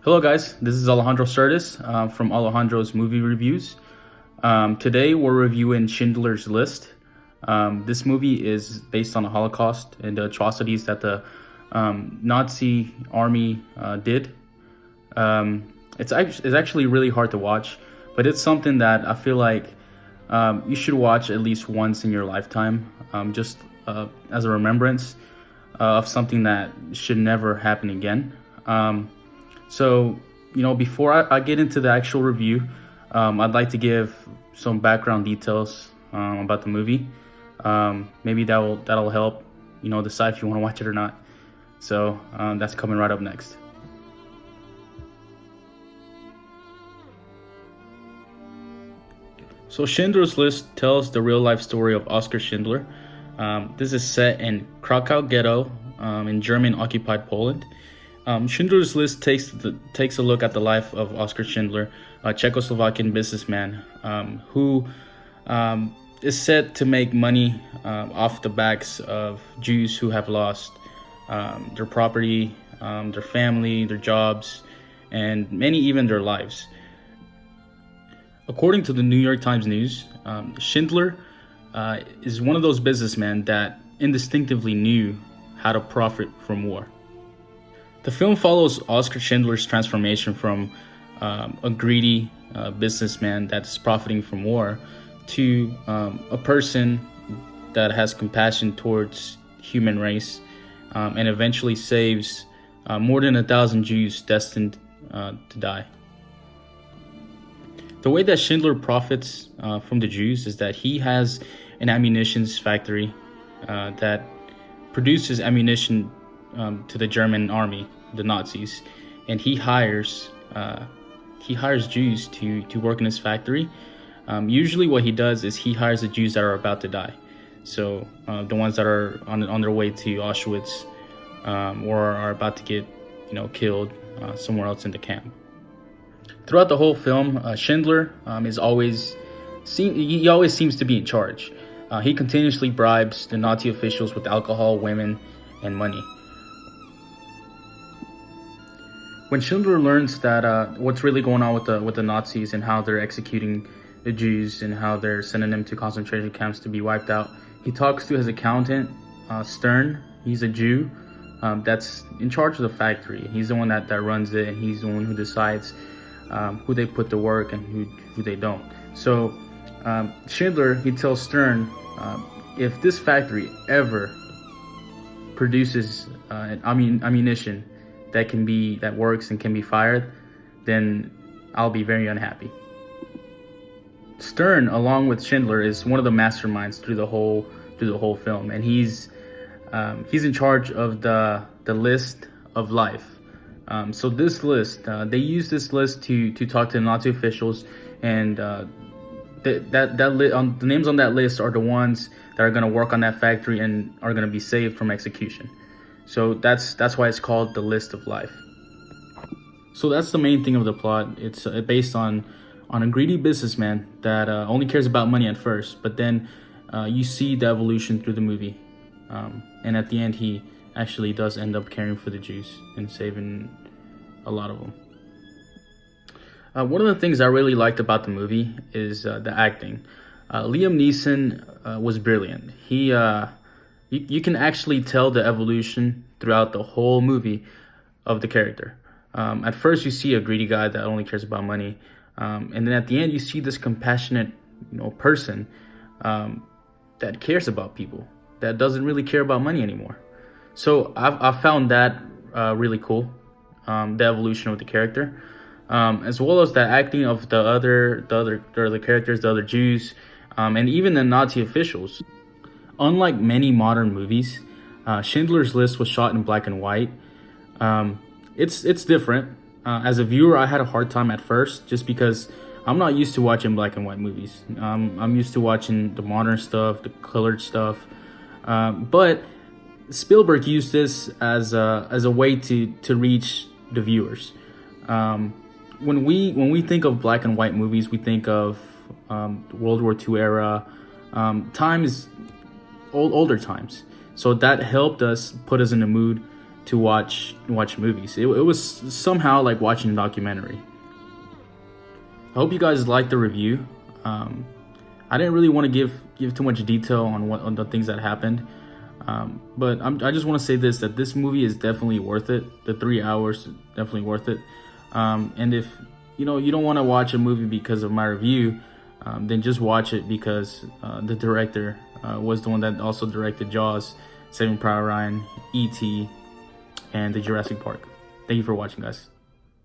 Hello guys, this is Alejandro Cerdes from Alejandro's Movie Reviews. Today we're reviewing Schindler's List. This movie is based on the Holocaust and the atrocities that the Nazi army did. It's actually really hard to watch, but it's something that I feel like you should watch at least once in your lifetime, just as a remembrance of something that should never happen again. So, before I get into the actual review, I'd like to give some background details about the movie. Maybe that'll help, decide if you want to watch it or not. So that's coming right up next. So Schindler's List tells the real-life story of Oskar Schindler. This is set in Krakow ghetto in German-occupied Poland. Schindler's List takes a look at the life of Oskar Schindler, a Czechoslovakian businessman who is said to make money off the backs of Jews who have lost their property, their family, their jobs, and many even their lives. According to the New York Times News, Schindler is one of those businessmen that indistinctively knew how to profit from war. The film follows Oskar Schindler's transformation from a greedy businessman that's profiting from war to a person that has compassion towards human race and eventually saves more than 1,000 Jews destined to die. The way that Schindler profits from the Jews is that he has an ammunition factory that produces ammunition to the German army, the Nazis, and he hires Jews to work in his factory. Usually what he does is he hires the Jews that are about to die, so the ones that are on their way to Auschwitz or are about to get killed somewhere else in the camp. Throughout the whole film, Schindler always seems to be in charge. He continuously bribes the Nazi officials with alcohol, women, and money. When Schindler learns that what's really going on with the Nazis and how they're executing the Jews and how they're sending them to concentration camps to be wiped out, he talks to his accountant, Stern. He's a Jew that's in charge of the factory. He's the one that runs it, and he's the one who decides who they put to work and who they don't. So Schindler, he tells Stern, if this factory ever produces ammunition that works and can be fired, then I'll be very unhappy. Stern, along with Schindler, is one of the masterminds through the whole film, and he's in charge of the list of life. So this list, they use this list to talk to the Nazi officials, and the names on that list are the ones that are going to work on that factory and are going to be saved from execution. So that's why it's called the List of Life. So that's the main thing of the plot. It's based on a greedy businessman that only cares about money at first, but then you see the evolution through the movie, and at the end he actually does end up caring for the Jews and saving a lot of them. One of the things I really liked about the movie is the acting. Liam Neeson was brilliant. You can actually tell the evolution throughout the whole movie of the character. At first, you see a greedy guy that only cares about money, and then at the end, you see this compassionate, person that cares about people, that doesn't really care about money anymore. So I found that really cool, the evolution of the character, as well as the acting of the other characters, the other Jews, and even the Nazi officials. Unlike many modern movies, Schindler's List was shot in black and white. It's different. As a viewer, I had a hard time at first just because I'm not used to watching black and white movies. I'm used to watching the modern stuff, the colored stuff. But Spielberg used this as a way to reach the viewers. When we think of black and white movies, we think of World War II era times. Older times. So that helped us put us in the mood to watch movies. It was somehow like watching a documentary. I hope you guys liked the review. I didn't really want to give too much detail on the things that happened, but I just want to say that this movie is definitely worth it. The 3 hours definitely worth it. And if you don't want to watch a movie because of my review, then just watch it because the director was the one that also directed Jaws, Saving Private Ryan, E.T., and the Jurassic Park. Thank you for watching, guys.